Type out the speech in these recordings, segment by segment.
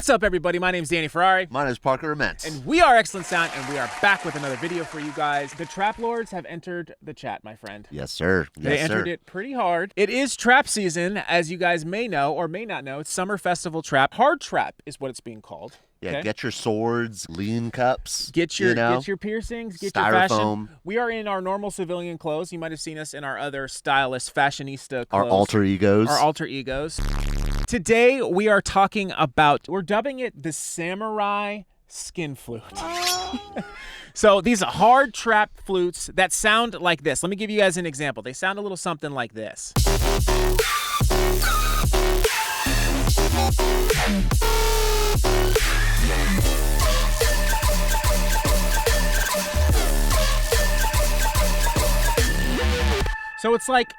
What's up, everybody? My name's Danny Ferrari. My name is Parker Immense. And we are Excellent Sound, and we are back with another video for you guys. The Trap Lords have entered the chat, my friend. Yes, sir. Yes, they entered it pretty hard. It is trap season, as you guys may know or may not know. It's Summer Festival Trap. Hard Trap is what it's being called. Yeah, okay? Get your swords, lean cups. Get your piercings, get your fashion. We are in our normal civilian clothes. You might have seen us in our other stylish fashionista clothes. Our alter egos. Our alter egos. Today we are talking about, we're dubbing it the Samurai Skin Flute. So these are hard trap flutes that sound like this. Let me give you guys an example. They sound a little something like this. So it's like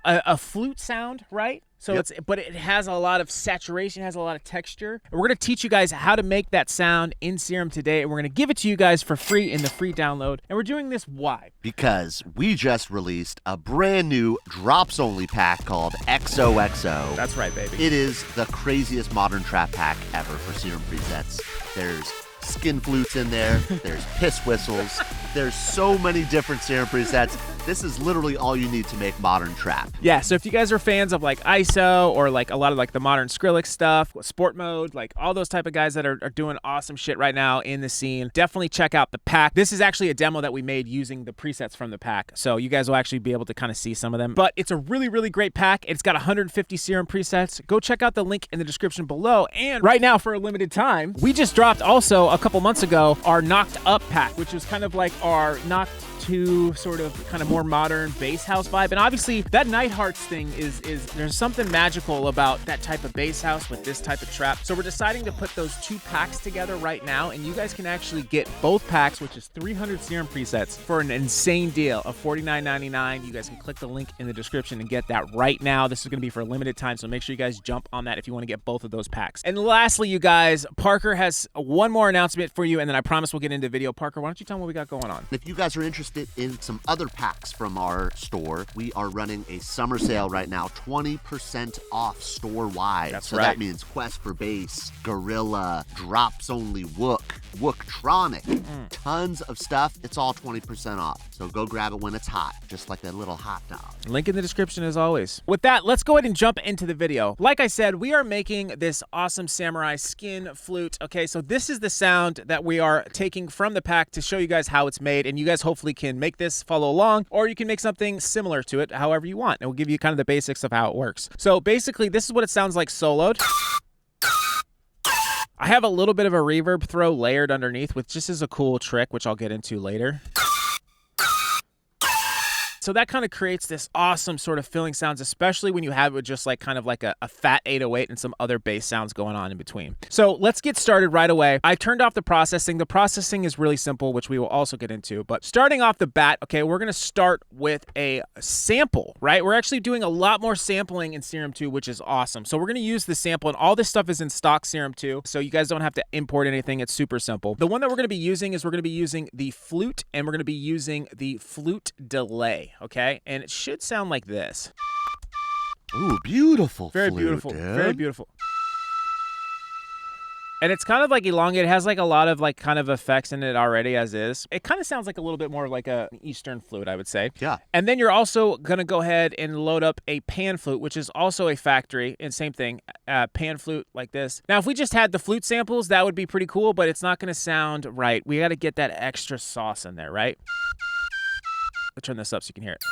a flute sound, right? So yep. but it has a lot of saturation, has a lot of texture. And we're gonna teach you guys how to make that sound in Serum today, and we're gonna give it to you guys for free in the free download. And we're doing this why? Because we just released a brand new drops only pack called XOXO. That's right, baby. It is the craziest modern trap pack ever for Serum presets. There's skin flutes in there, there's piss whistles, there's so many different Serum presets. This is literally all you need to make modern trap. Yeah, so if you guys are fans of like ISO or like a lot of like the modern Skrillex stuff, sport mode, like all those type of guys that are doing awesome shit right now in the scene, definitely check out the pack. This is actually a demo that we made using the presets from the pack, so you guys will actually be able to kind of see some of them. But it's a really, really great pack. It's got 150 Serum presets. Go check out the link in the description below. And right now, for a limited time, we just dropped also a couple months ago our Knocked Up pack, which was kind of like our Knocked to sort of kind of more modern bass house vibe. And obviously that Nighthearts thing is there's something magical about that type of bass house with this type of trap. So we're deciding to put those two packs together right now, and you guys can actually get both packs, which is 300 Serum presets, for an insane deal of $49.99. You guys can click the link in the description and get that right now. This is going to be for a limited time, so make sure you guys jump on that if you want to get both of those packs. And lastly, you guys, Parker has one more announcement for you, and then I promise we'll get into video. Parker, why don't you tell them what we got going on? If you guys are interested in some other packs from our store, we are running a summer sale right now, 20% off store-wide. That's so right. That means Quest for Bass, Gorilla, Drops Only Wooktronic, tons of stuff. It's all 20% off. So go grab it when it's hot, just like that little hot dog. Link in the description as always. With that, let's go ahead and jump into the video. Like I said, we are making this awesome Samurai Skin Flute. Okay, so this is the sound that we are taking from the pack to show you guys how it's made, and you guys hopefully can make this, follow along, or you can make something similar to it however you want, and we'll give you kind of the basics of how it works. So basically, this is what it sounds like soloed. I have a little bit of a reverb throw layered underneath, which just is a cool trick, which I'll get into later. So that kind of creates this awesome sort of filling sounds, especially when you have it just like kind of like a fat 808 and some other bass sounds going on in between. So let's get started right away. I turned off the processing. The processing is really simple, which we will also get into. But starting off the bat, okay, we're going to start with a sample, right? We're actually doing a lot more sampling in Serum 2, which is awesome. So we're going to use the sample, and all this stuff is in stock Serum 2, so you guys don't have to import anything. It's super simple. The one that we're going to be using is we're going to be using the flute, and we're going to be using the flute delay. Okay, and it should sound like this. Ooh, beautiful. Very flute, beautiful. dude. Very beautiful. And it's kind of like elongated. It has like a lot of like kind of effects in it already as is. It kind of sounds like a little bit more like an Eastern flute, I would say. Yeah. And then you're also going to go ahead and load up a pan flute, which is also a factory, and same thing, pan flute like this. Now, if we just had the flute samples, that would be pretty cool, but it's not going to sound right. We got to get that extra sauce in there, right? I'll turn this up so you can hear it.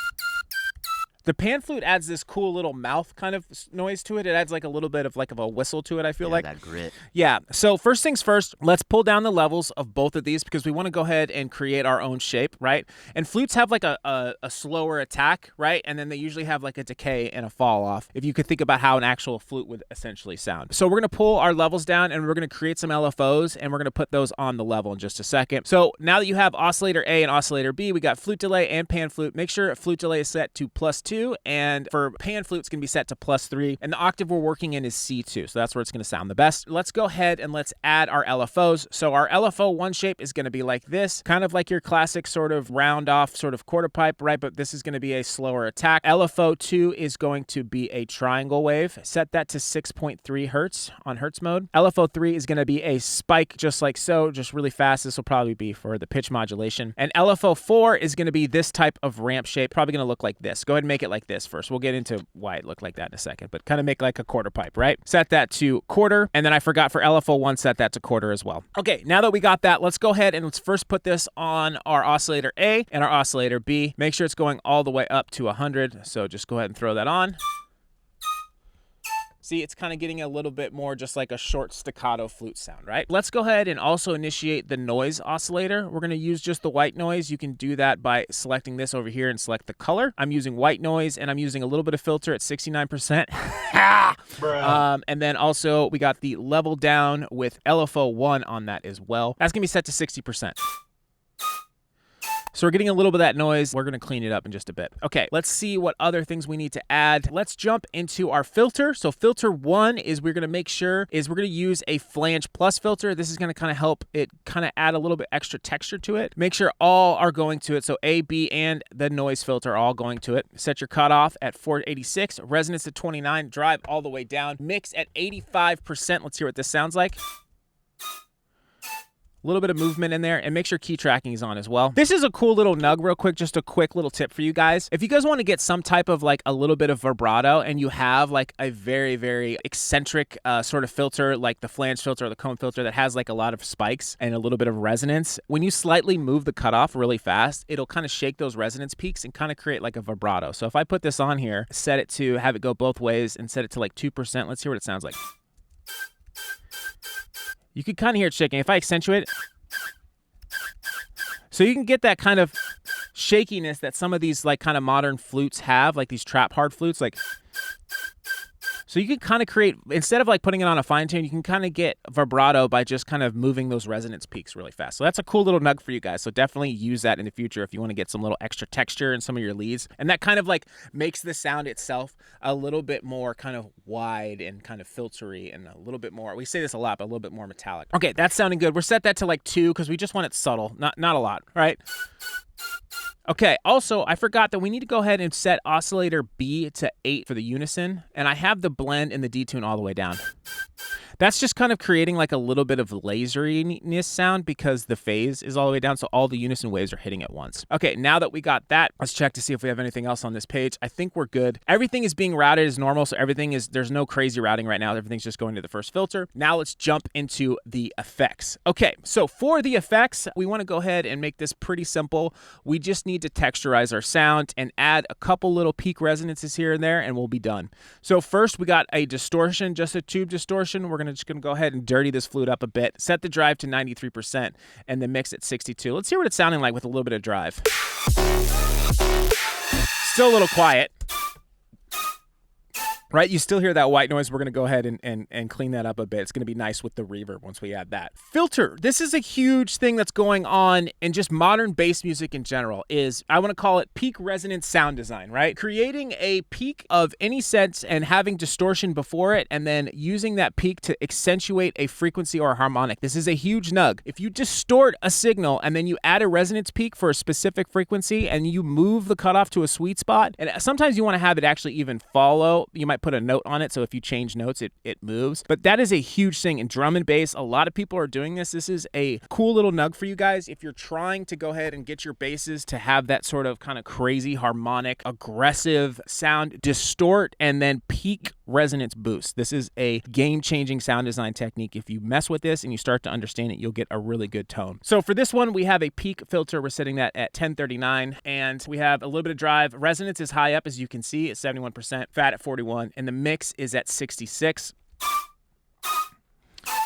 The pan flute adds this cool little mouth kind of noise to it. It adds like a little bit of like a whistle to it, I feel like. That grit. Yeah. So first things first, let's pull down the levels of both of these because we want to go ahead and create our own shape, right? And flutes have like a slower attack, right? And then they usually have like a decay and a fall off, if you could think about how an actual flute would essentially sound. So we're going to pull our levels down, and we're going to create some LFOs, and we're going to put those on the level in just a second. So now that you have oscillator A and oscillator B, we got flute delay and pan flute. Make sure flute delay is set to +2. 2, and for pan flute, it's going to be set to +3, and the octave we're working in is C2, so that's where it's going to sound the best. Let's go ahead and let's add our LFOs. So our LFO 1 shape is going to be like this, kind of like your classic sort of round off sort of quarter pipe, right? But this is going to be a slower attack. LFO 2 is going to be a triangle wave. Set that to 6.3 hertz on hertz mode. LFO 3 is going to be a spike just like so, just really fast. This will probably be for the pitch modulation. And LFO 4 is going to be this type of ramp shape, probably going to look like this. Go ahead and make it like this first. We'll get into why it looked like that in a second, but kind of make like a quarter pipe, right? Set that to quarter, and then I forgot for LFO 1, set that to quarter as well. Okay, now that we got that, let's go ahead and let's first put this on our oscillator A and our oscillator B. Make sure it's going all the way up to 100, so just go ahead and throw that on. See, it's kind of getting a little bit more just like a short staccato flute sound, right? Let's go ahead and also initiate the noise oscillator. We're going to use just the white noise. You can do that by selecting this over here and select the color. I'm using white noise, and I'm using a little bit of filter at 69%. And then also we got the level down with LFO 1 on that as well. That's going to be set to 60%. So we're getting a little bit of that noise. We're going to clean it up in just a bit. Okay, let's see what other things we need to add. Let's jump into our filter. So filter 1 is we're going to make sure is we're going to use a flange plus filter. This is going to kind of help it kind of add a little bit extra texture to it. Make sure all are going to it. So A, B, and the noise filter are all going to it. Set your cutoff at 486, resonance at 29, drive all the way down, mix at 85%. Let's hear what this sounds like. A little bit of movement in there, and make sure key tracking is on as well. This is a cool little nug real quick, just a quick little tip for you guys. If you guys want to get some type of like a little bit of vibrato and you have like a very, very eccentric sort of filter, like the flange filter or the cone filter that has like a lot of spikes and a little bit of resonance, when you slightly move the cutoff really fast, it'll kind of shake those resonance peaks and kind of create like a vibrato. So if I put this on here, set it to have it go both ways and set it to like 2%, let's hear what it sounds like. You can kind of hear it shaking. If I accentuate it, so you can get that kind of shakiness that some of these like kind of modern flutes have, like these trap hard flutes, like. So you can kind of create, instead of like putting it on a fine tune, you can kind of get vibrato by just kind of moving those resonance peaks really fast. So that's a cool little nug for you guys. So definitely use that in the future if you want to get some little extra texture in some of your leads. And that kind of like makes the sound itself a little bit more kind of wide and kind of filtery and a little bit more, we say this a lot, but a little bit more metallic. Okay, that's sounding good. We're set that to like 2 because we just want it subtle, not a lot, right? Okay, also, I forgot that we need to go ahead and set oscillator B to 8 for the unison, and I have the blend and the detune all the way down. That's just kind of creating like a little bit of laseriness sound because the phase is all the way down, so all the unison waves are hitting at once. Okay, now that we got that, let's check to see if we have anything else on this page. I think we're good. Everything is being routed as normal, so there's no crazy routing right now. Everything's just going to the first filter. Now let's jump into the effects. Okay, so for the effects, we want to go ahead and make this pretty simple. We just need to texturize our sound and add a couple little peak resonances here and there, and we'll be done. So first, we got a distortion, just a tube distortion. We're just going to go ahead and dirty this flute up a bit. Set the drive to 93% and then mix at 62. Let's hear what it's sounding like with a little bit of drive. Still a little quiet. Right, you still hear that white noise. We're going to go ahead and clean that up a bit. It's going to be nice with the reverb once we add that. Filter. This is a huge thing that's going on in just modern bass music in general is, I want to call it peak resonance sound design, right? Creating a peak of any sense and having distortion before it and then using that peak to accentuate a frequency or a harmonic. This is a huge nug. If you distort a signal and then you add a resonance peak for a specific frequency and you move the cutoff to a sweet spot, and sometimes you want to have it actually even follow, you might put a note on it, so if you change notes, it moves. But that is a huge thing in drum and bass. A lot of people are doing this. This is a cool little nug for you guys if you're trying to go ahead and get your basses to have that sort of kind of crazy harmonic, aggressive sound, distort, and then peak resonance boost. This is a game-changing sound design technique. If you mess with this and you start to understand it, you'll get a really good tone. So for this one, we have a peak filter. We're setting that at 1039, and we have a little bit of drive. Resonance is high up, as you can see, at 71%, fat at 41, and the mix is at 66.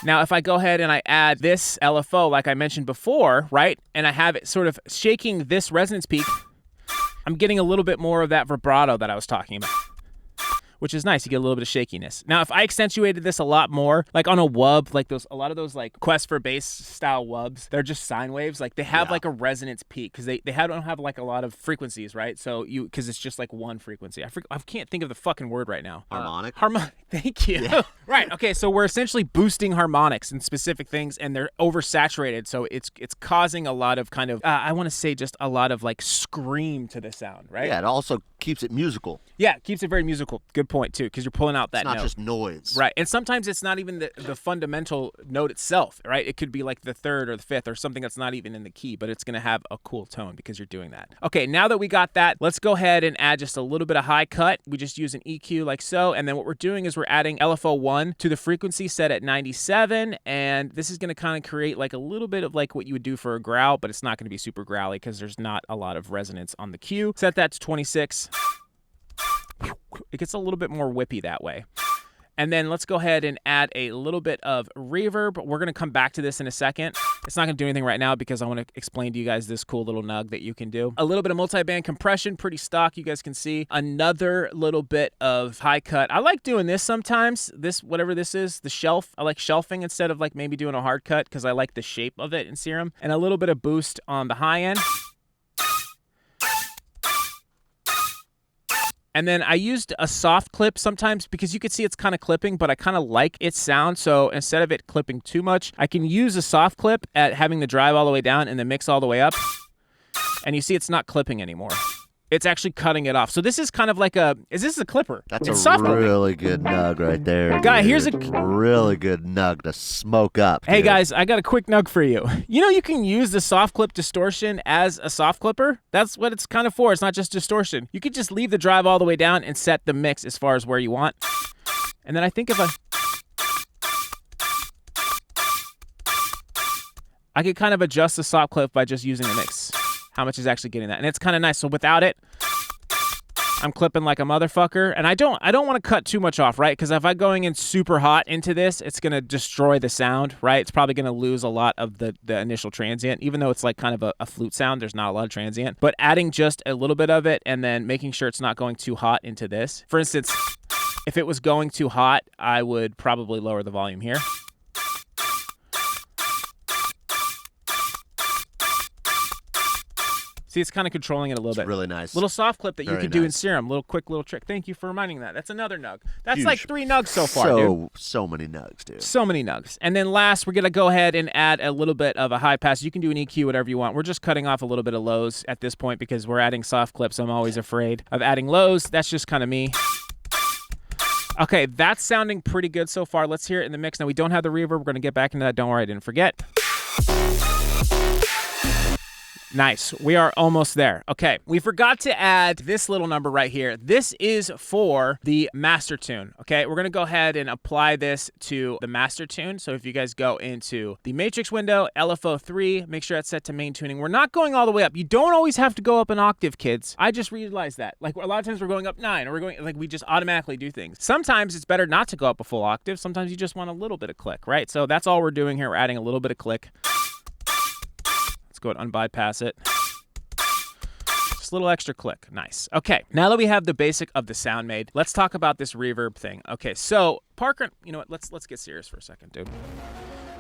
Now, if I go ahead and I add this LFO, like I mentioned before, right, and I have it sort of shaking this resonance peak, I'm getting a little bit more of that vibrato that I was talking about. which is nice. You get a little bit of shakiness. Now, if I accentuated this a lot more, like on a wub, like a lot of those like Quest for Bass style wubs, they're just sine waves. Like they have like a resonance peak because they don't have like a lot of frequencies, right? So because it's just like one frequency. I can't think of the fucking word right now. Harmonic. Harmonic. Thank you. Yeah. Right. Okay. So we're essentially boosting harmonics in specific things, and they're oversaturated. So it's causing a lot of kind of I want to say just a lot of like scream to the sound, right? Yeah. It also keeps it musical. Yeah, it keeps it very musical. Good point too, because you're pulling out that It's not note. just noise. Right. And sometimes it's not even the fundamental note itself, right? It could be like the third or the fifth or something that's not even in the key, but it's going to have a cool tone because you're doing that. Okay, now that we got that, let's go ahead and add just a little bit of high cut. We just use an EQ like so. And then what we're doing is we're adding LFO1 to the frequency set at 97. And this is going to kind of create like a little bit of like what you would do for a growl, but it's not going to be super growly because there's not a lot of resonance on the Q. Set that to 26. It gets a little bit more whippy that way. And then let's go ahead and add a little bit of reverb. We're going to come back to this in a second. It's not going to do anything right now because I want to explain to you guys this cool little nug that you can do. A little bit of multi-band compression, pretty stock, you guys can see. Another little bit of high cut. I like doing this sometimes. This, whatever this is, the shelf. I like shelving instead of like maybe doing a hard cut because I like the shape of it in Serum. And a little bit of boost on the high end. And then I used a soft clip sometimes because you can see it's kind of clipping, but I kind of like its sound. So instead of it clipping too much, I can use a soft clip at having the drive all the way down and the mix all the way up. And you see it's not clipping anymore. It's actually cutting it off. So this is kind of like is this a clipper? That's it's a really good nug right there. Guy, dude. here's a really good nug to smoke up. Hey dude. guys, I got a quick nug for you. You know you can use the soft clip distortion as a soft clipper? That's what it's kind of for. It's not just distortion. You could just leave the drive all the way down and set the mix as far as where you want. And then I think if I could kind of adjust the soft clip by just using the mix. How much is actually getting that? And it's kind of nice. So without it, I'm clipping like a motherfucker. And I don't want to cut too much off, right? Because if I'm going in super hot into this, it's going to destroy the sound, right? It's probably going to lose a lot of the initial transient. Even though it's like kind of a flute sound, there's not a lot of transient. But adding just a little bit of it and then making sure it's not going too hot into this. For instance, if it was going too hot, I would probably lower the volume here. See, it's kind of controlling it a little bit. Really nice. Little soft clip that you Very could do in nice. Serum. Little quick little trick. Thank you for reminding that. That's another nug. That's Huge. like 3 nugs so far, dude. So many nugs, dude. So many nugs. And then last, we're going to go ahead and add a little bit of a high pass. You can do an EQ, whatever you want. We're just cutting off a little bit of lows at this point because we're adding soft clips. I'm always afraid of adding lows. That's just kind of me. Okay, that's sounding pretty good so far. Let's hear it in the mix. Now, we don't have the reverb. We're going to get back into that. Don't worry, I didn't forget. Nice. We are almost there. Okay. We forgot to add this little number right here. This is for the master tune. Okay. We're going to go ahead and apply this to the master tune. So if you guys go into the matrix window, LFO3, make sure that's set to main tuning. We're not going all the way up. You don't always have to go up an octave, kids. I just realized that. Like a lot of times we're going up 9 or we're going, like we just automatically do things. Sometimes it's better not to go up a full octave. Sometimes you just want a little bit of click, right? So that's all we're doing here. We're adding a little bit of click. Let's go ahead and unbypass it. Just a little extra click. Nice. Okay, now that we have the basic of the sound made, let's talk about this reverb thing. Okay, so Parker, you know what? Let's get serious for a second, dude.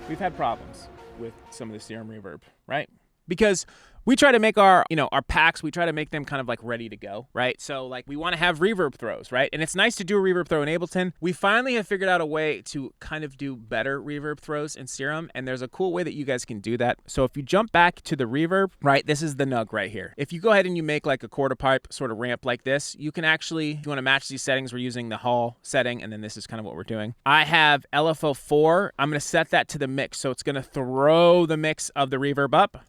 We've had problems with some of the Serum reverb, right? Because we try to make our packs, we try to make them kind of like ready to go, right? So like we want to have reverb throws, right? And it's nice to do a reverb throw in Ableton. We finally have figured out a way to kind of do better reverb throws in Serum, and there's a cool way that you guys can do that. So if you jump back to the reverb, right, this is the nug right here. If you go ahead and you make like a quarter pipe sort of ramp like this, you can actually, if you want to match these settings, we're using the Hall setting, and then this is kind of what we're doing. I have LFO4. I'm going to set that to the mix. So it's going to throw the mix of the reverb up.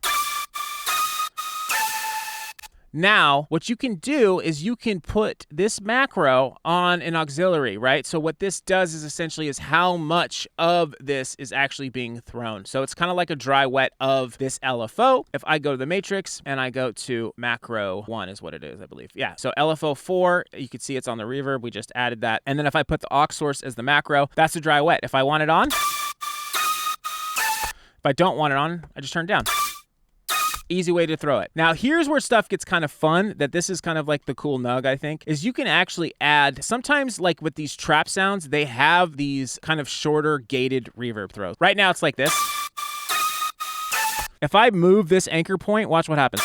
Now, what you can do is you can put this macro on an auxiliary, right? So what this does is essentially is how much of this is actually being thrown. So it's kind of like a dry wet of this LFO. If I go to the matrix and I go to macro 1 is what it is, I believe. Yeah, so LFO 4, you can see it's on the reverb. We just added that. And then if I put the aux source as the macro, that's a dry wet. If I want it on, if I don't want it on, I just turn it down. Easy way to throw it. Now, here's where stuff gets kind of fun, that this is kind of like the cool nug, I think, is you can actually add, sometimes like with these trap sounds, they have these kind of shorter gated reverb throws. Right now it's like this. If I move this anchor point, watch what happens.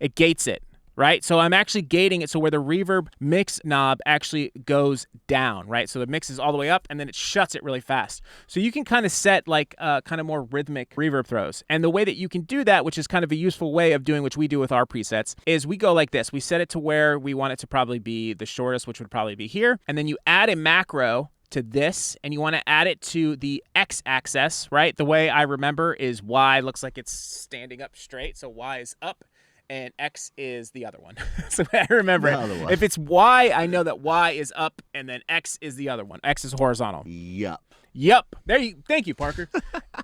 It gates it. Right? So I'm actually gating it so where the reverb mix knob actually goes down, right? So the mix is all the way up and then it shuts it really fast. So you can kind of set like kind of more rhythmic reverb throws. And the way that you can do that, which is kind of a useful way of doing, which we do with our presets, is we go like this. We set it to where we want it to probably be the shortest, which would probably be here. And then you add a macro to this, and you want to add it to the X axis, right? The way I remember is Y looks like it's standing up straight. So Y is up. And X is the other one. So I remember it. If it's Y, I know that Y is up, and then X is the other one. X is horizontal. Yup. Thank you, Parker.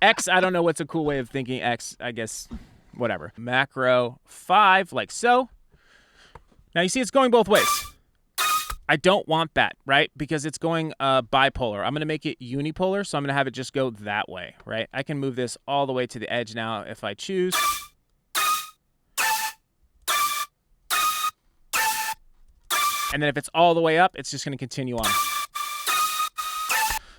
X, I don't know what's a cool way of thinking X, I guess, whatever. Macro 5, like so. Now you see it's going both ways. I don't want that, right? Because it's going bipolar. I'm going to make it unipolar, so I'm going to have it just go that way, right? I can move this all the way to the edge now if I choose. And then if it's all the way up, it's just going to continue on.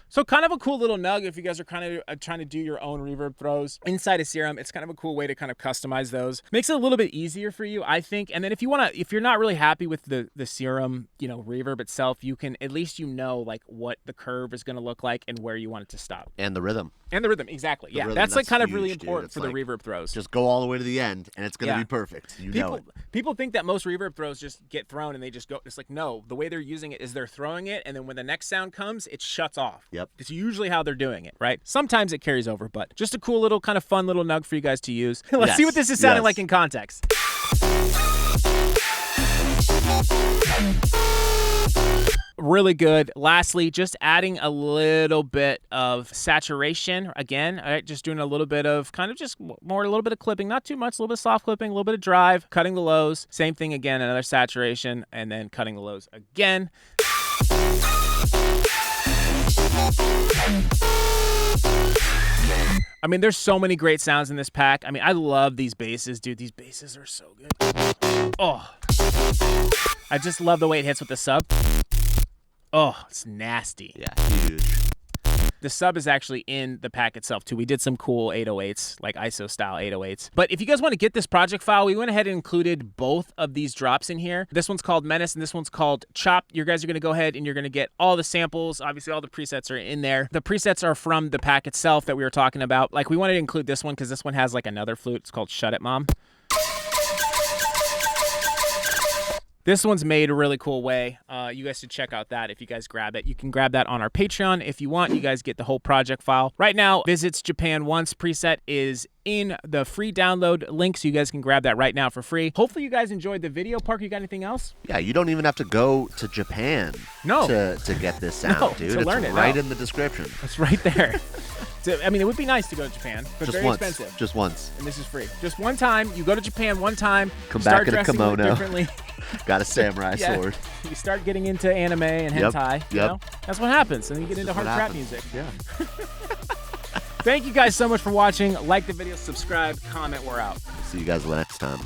So kind of a cool little nug if you guys are kind of trying to do your own reverb throws inside of Serum. It's kind of a cool way to kind of customize those. Makes it a little bit easier for you, I think. And then if you're not really happy with the Serum, reverb itself, you can at least like what the curve is going to look like and where you want it to stop. And the rhythm. Exactly. Yeah, that's like kind of really important for the reverb throws. Just go all the way to the end, and it's going to be perfect. Know it. People think that most reverb throws just get thrown and they just go. It's like, no, the way they're using it is they're throwing it, and then when the next sound comes, it shuts off. Yep. It's usually how they're doing it, right? Sometimes it carries over, but just a cool little kind of fun little nug for you guys to use. Let's see what this is sounding like in context. Really good. Lastly, just adding a little bit of saturation again. All right, just doing a little bit of kind of just a little bit of clipping, not too much, a little bit of soft clipping, a little bit of drive, cutting the lows. Same thing again, another saturation, and then cutting the lows again. I mean, there's so many great sounds in this pack. I mean, I love these basses, dude. These basses are so good. Oh, I just love the way it hits with the sub. Oh, it's nasty. Yeah, huge. The sub is actually in the pack itself, too. We did some cool 808s, like ISO style 808s. But if you guys want to get this project file, we went ahead and included both of these drops in here. This one's called Menace, and this one's called Chop. You guys are going to go ahead and you're going to get all the samples. Obviously, all the presets are in there. The presets are from the pack itself that we were talking about. Like, we wanted to include this one because this one has, like, another flute. It's called Shut It, Mom. This one's made a really cool way. You guys should check out that if you guys grab it. You can grab that on our Patreon if you want. You guys get the whole project file. Right now, Visits Japan Once preset is in the free download link, so you guys can grab that right now for free. Hopefully you guys enjoyed the video. Parker, you got anything else? Yeah, you don't even have to go to Japan to get this sound, dude. To learn it's right in the description. It's right there. I mean, it would be nice to go to Japan, but just very once. Expensive. Just once. And this is free. Just one time. You go to Japan one time. Come back in a kimono. Differently. Got a samurai sword. You start getting into anime and hentai. You know? That's what happens. And then you get into hard trap music. Yeah. Thank you guys so much for watching. Like the video, subscribe, comment. We're out. See you guys next time.